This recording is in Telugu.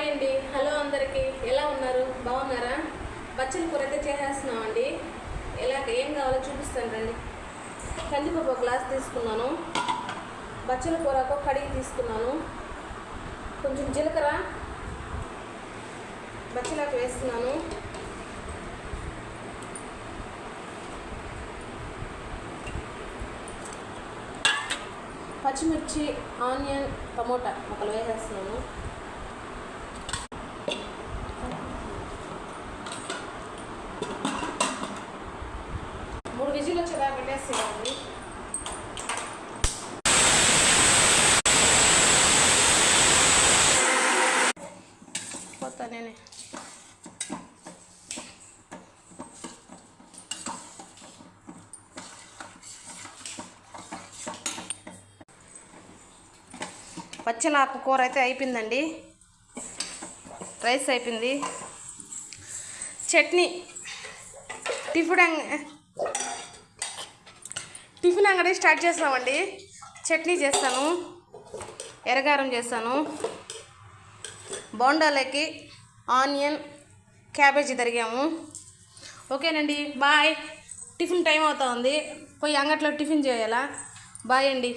హాయ్ అండి, హలో అందరికీ. ఎలా ఉన్నారు? బాగున్నారా? బచ్చల కూర అయితే చేసేస్తున్నామండి. ఏం కావాలో చూపిస్తాను రండి. కందిపప్పు ఒక గ్లాస్ తీసుకున్నాను, బచ్చల కూర ఒక కడిగి తీసుకున్నాను, కొంచెం జీలకర్ర బచ్చలకు వేస్తున్నాను, పచ్చిమిర్చి, ఆనియన్, టమోటా ముక్కలు వేసేస్తున్నాను. మూడు విజిల్ వచ్చేదా పెట్టేసేయండి. పోతా నేనే. పచ్చలాకు కూర అయితే అయిపోయిందండి. రైస్ అయిపోయింది. చట్నీ టిఫిన్ అంగడి స్టార్ట్ చేస్తామండి. చట్నీ చేస్తాను, ఎర్రగారం చేస్తాను, బోండాలకి ఆనియన్ క్యాబేజీ తరిగాము. ఓకేనండి, బాయ్. టిఫిన్ టైం అవుతా ఉంది, పోయి అంగట్లో టిఫిన్ చేయాలా. బాయ్ అండి.